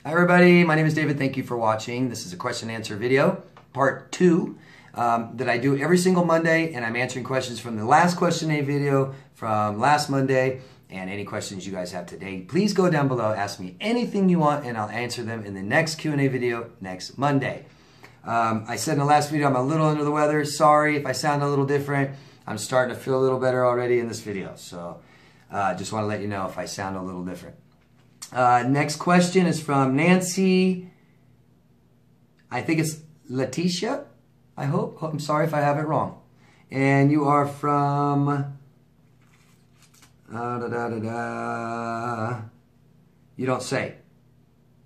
Hi everybody, my name is David. Thank you for watching. This is a question and answer video, part 2, that I do every single Monday, and I'm answering questions from the last question and video from last Monday, and any questions you guys have today. Please go down below, ask me anything you want, and I'll answer them in the next Q&A video next Monday. I said in the last video I'm a little under the weather. Sorry if I sound a little different. I'm starting to feel a little better already in this video, so just want to let you know if I sound a little different. Next question is from Nancy. I think it's Letitia. I hope. I'm sorry if I have it wrong. And you are from... You don't say.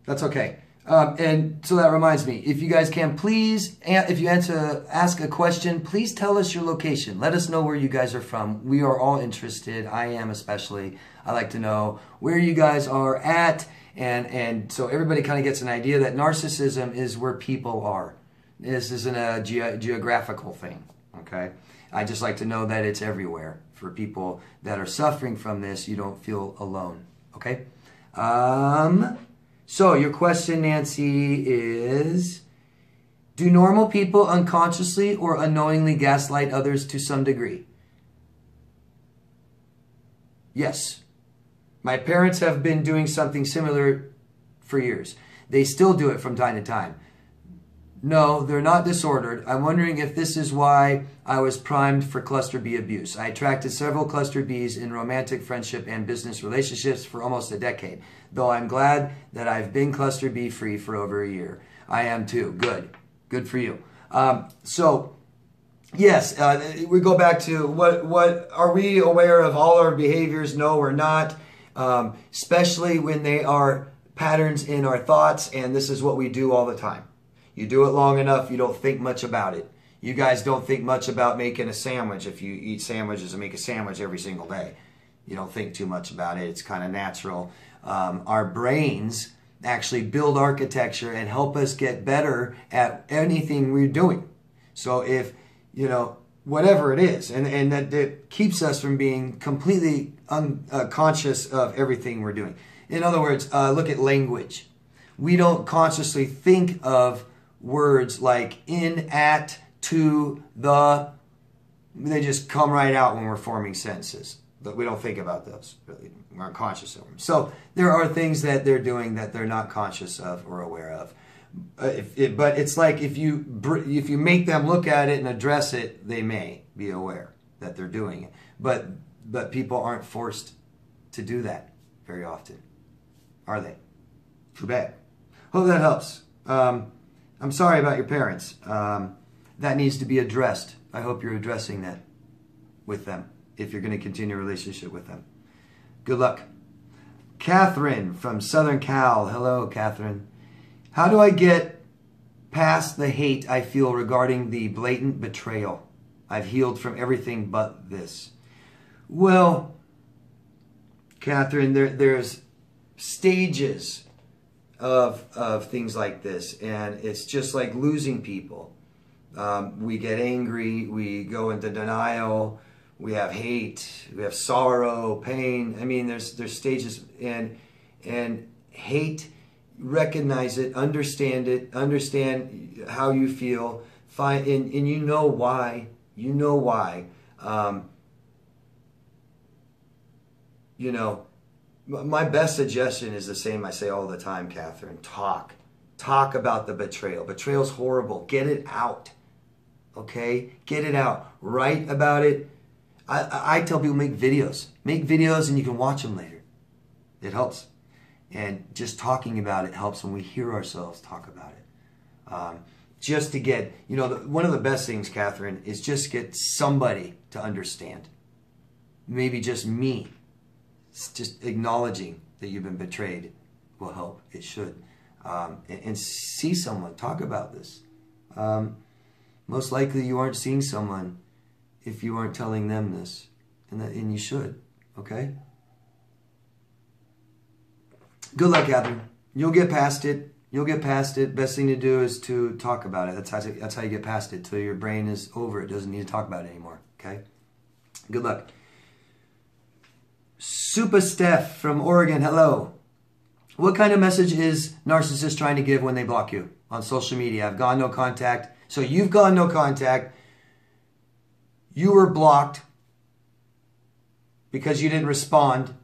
That's okay. And so that reminds me, if you guys can, please, if you ask a question, please tell us your location. Let us know where you guys are from. We are all interested. I am especially. I like to know where you guys are at. And so everybody kind of gets an idea that narcissism is where people are. This isn't a geographical thing, okay? I just like to know that it's everywhere. For people that are suffering from this, you don't feel alone, okay? So your question, Nancy, is, do normal people unconsciously or unknowingly gaslight others to some degree? Yes. My parents have been doing something similar for years. They still do it from time to time. No, they're not disordered. I'm wondering if this is why I was primed for cluster B abuse. I attracted several cluster Bs in romantic, friendship, and business relationships for almost a decade, though I'm glad that I've been cluster B free for over a year. I am too. Good. Good for you. So, yes, we go back to what are we aware of all our behaviors? No, we're not, especially when they are patterns in our thoughts, and this is what we do all the time. You do it long enough, you don't think much about it. You guys don't think much about making a sandwich if you eat sandwiches and make a sandwich every single day. You don't think too much about it. It's kind of natural. Our brains actually build architecture and help us get better at anything we're doing. So if, you know, whatever it is, and that keeps us from being completely unconscious of everything we're doing. In other words, look at language. We don't consciously think of words like in, at, to, the. They just come right out when we're forming sentences. But we don't think about those. Really. We aren't conscious of them. So there are things that they're doing that they're not conscious of or aware of. But it's like if you make them look at it and address it, they may be aware that they're doing it. But people aren't forced to do that very often, are they? Too bad. Hope that helps. I'm sorry about your parents. That needs to be addressed. I hope you're addressing that with them if you're going to continue a relationship with them. Good luck. Catherine from Southern Cal. Hello, Catherine. How do I get past the hate I feel regarding the blatant betrayal? I've healed from everything but this. Well, Catherine, there's stages of things like this, and it's just like losing people. We get angry, we go into denial, we have hate, we have sorrow, pain. I mean, there's stages, and hate, recognize it, understand how you feel, and you know why. You know why. You know. My best suggestion is the same I say all the time, Catherine. Talk. Talk about the betrayal. Betrayal's horrible. Get it out. Okay? Get it out. Write about it. I tell people make videos. Make videos and you can watch them later. It helps. And just talking about it helps when we hear ourselves talk about it. Just to get, you know, one of the best things, Catherine, is just get somebody to understand. Maybe just me. Just acknowledging that you've been betrayed will help. It should. And see someone. Talk about this. Most likely you aren't seeing someone if you aren't telling them this. And you should. Okay? Good luck, Catherine. You'll get past it. You'll get past it. Best thing to do is to talk about it. That's how you get past it. Till your brain is over it. Doesn't need to talk about it anymore. Okay? Good luck. Super Steph from Oregon. Hello. What kind of message is narcissist trying to give when they block you on social media? I've gone no contact. So you've gone no contact. You were blocked because you didn't respond.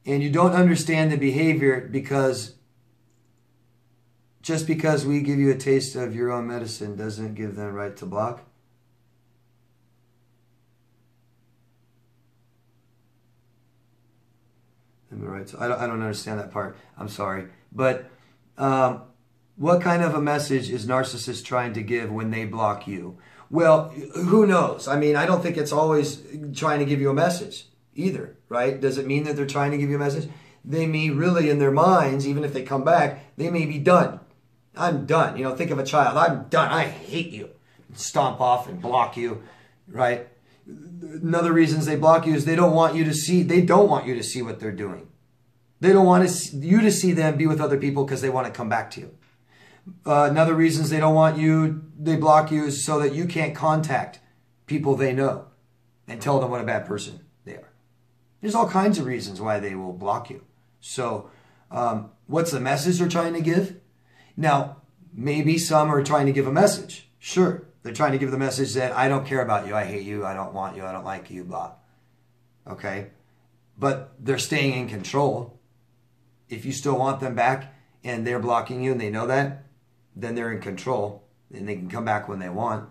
And you don't understand the behavior because just because we give you a taste of your own medicine doesn't give them right to block. Right. So I don't understand that part. I'm sorry. But what kind of a message is narcissist trying to give when they block you? Well, who knows? I mean, I don't think it's always trying to give you a message either, right? Does it mean that they're trying to give you a message? They may really, in their minds, even if they come back, they may be done. I'm done. You know, think of a child. I'm done. I hate you. Stomp off and block you, right? Another reasons they block you is they don't want you to see what they're doing. They don't want you to see them be with other people because they want to come back to you. Another reasons they block you is so that you can't contact people they know and tell them what a bad person they are. There's all kinds of reasons why they will block you. So what's the message they're trying to give? Now, maybe some are trying to give a message. Sure. They're trying to give the message that I don't care about you, I hate you, I don't want you, I don't like you, blah. Okay? But they're staying in control. If you still want them back and they're blocking you and they know that, then they're in control and they can come back when they want.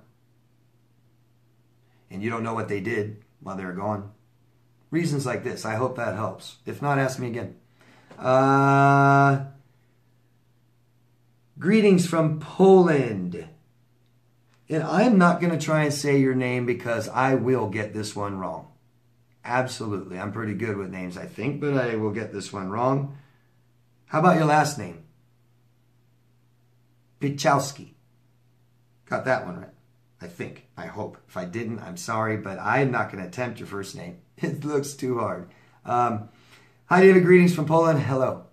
And you don't know what they did while they were gone. Reasons like this. I hope that helps. If not, ask me again. Greetings from Poland. And I'm not going to try and say your name because I will get this one wrong. Absolutely. I'm pretty good with names, I think, but I will get this one wrong. How about your last name? Pichowski. Got that one right. I think. I hope. If I didn't, I'm sorry, but I'm not going to attempt your first name. It looks too hard. Hi, David. Greetings from Poland. Hello.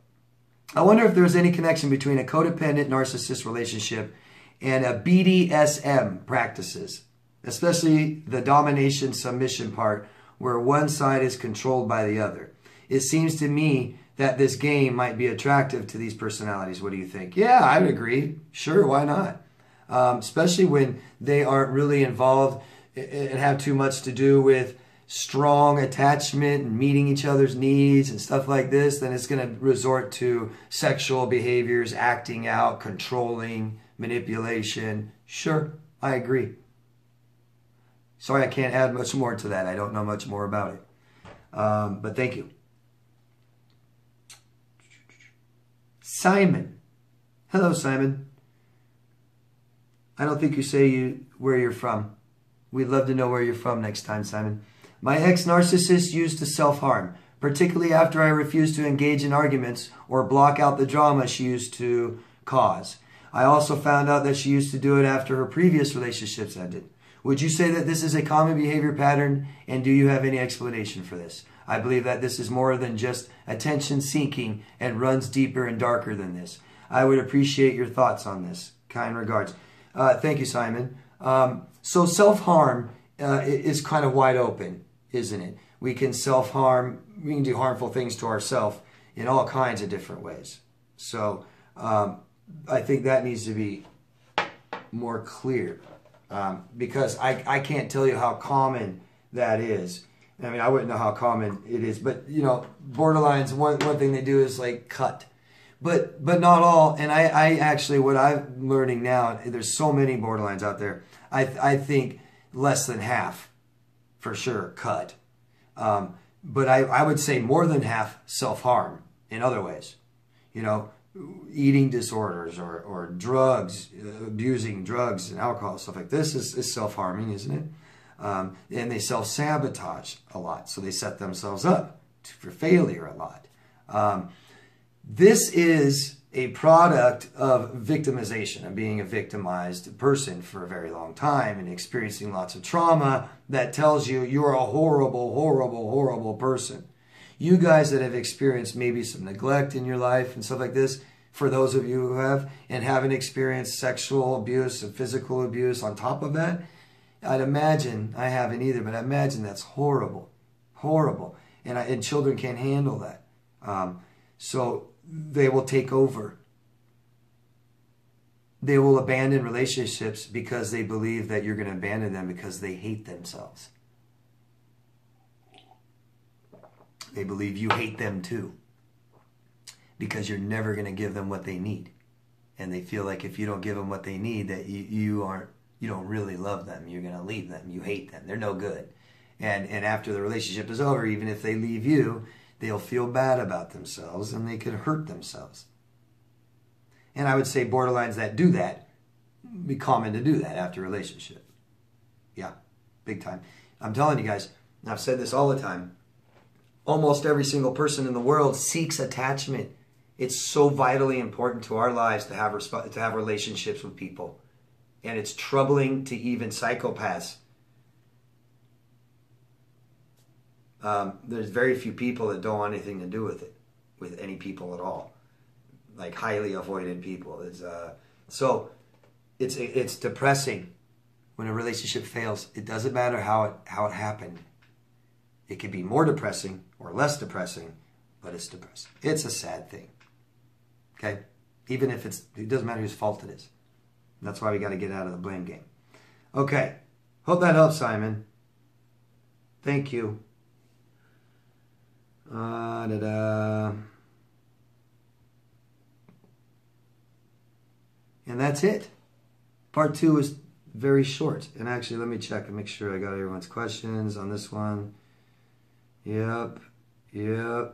I wonder if there's any connection between a codependent narcissist relationship and a BDSM practices, especially the domination submission part where one side is controlled by the other. It seems to me that this game might be attractive to these personalities. What do you think? Yeah, I would agree. Sure, why not? Especially when they aren't really involved and have too much to do with strong attachment and meeting each other's needs and stuff like this, then it's going to resort to sexual behaviors, acting out, controlling, manipulation. Sure, I agree. Sorry, I can't add much more to that. I don't know much more about it. But thank you. Simon. Hello, Simon. I don't think you say where you're from. We'd love to know where you're from next time, Simon. My ex-narcissist used to self-harm, particularly after I refused to engage in arguments or block out the drama she used to cause. I also found out that she used to do it after her previous relationships ended. Would you say that this is a common behavior pattern, and do you have any explanation for this? I believe that this is more than just attention-seeking and runs deeper and darker than this. I would appreciate your thoughts on this. Kind regards. Thank you, Simon. So self-harm is kind of wide open, isn't it? We can self-harm, we can do harmful things to ourselves in all kinds of different ways. So I think that needs to be more clear because I can't tell you how common that is. I mean, I wouldn't know how common it is, but you know, borderlines, one thing they do is like cut. But not all, and I actually, what I'm learning now, there's so many borderlines out there, I think less than half, for sure, cut. But I would say more than half self-harm in other ways. You know, eating disorders or drugs, abusing drugs and alcohol, stuff like this is self-harming, isn't it? And they self-sabotage a lot, so they set themselves up for failure a lot. This is a product of victimization, of being a victimized person for a very long time and experiencing lots of trauma that tells you you're a horrible, horrible, horrible person. You guys that have experienced maybe some neglect in your life and stuff like this, for those of you who have, and haven't experienced sexual abuse and physical abuse on top of that, I'd imagine, I haven't either, but I imagine that's horrible, horrible. And children can't handle that. So they will take over. They will abandon relationships because they believe that you're going to abandon them because they hate themselves. They believe you hate them too because you're never going to give them what they need. And they feel like if you don't give them what they need, that you don't really love them. You're going to leave them. You hate them. They're no good. And after the relationship is over, even if they leave you, they'll feel bad about themselves and they could hurt themselves. And I would say borderlines that do that, be common to do that after a relationship. Yeah, big time. I'm telling you guys, and I've said this all the time, almost every single person in the world seeks attachment. It's so vitally important to our lives to have relationships with people. And it's troubling to even psychopaths. There's very few people that don't want anything to do with it, with any people at all. Like highly avoided people. So it's depressing when a relationship fails. It doesn't matter how it happened. It can be more depressing or less depressing, but it's depressing. It's a sad thing. Okay? Even if it doesn't matter whose fault it is. And that's why we got to get out of the blame game. Okay. Hope that helps, Simon. Thank you. And that's it. Part 2 is very short. And actually, let me check and make sure I got everyone's questions on this one. Yep. Yeah,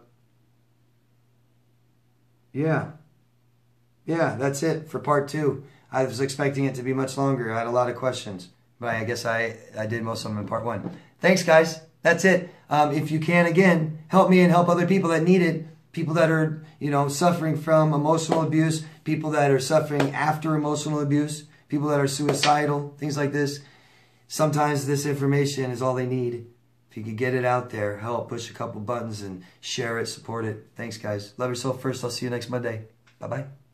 that's it for part 2. I was expecting it to be much longer. I had a lot of questions. But I guess I did most of them in part 1. Thanks, guys. That's it. If you can, again, help me and help other people that need it. People that are, suffering from emotional abuse. People that are suffering after emotional abuse. People that are suicidal. Things like this. Sometimes this information is all they need. If you could get it out there, help, push a couple buttons and share it, support it. Thanks, guys. Love yourself first. I'll see you next Monday. Bye-bye.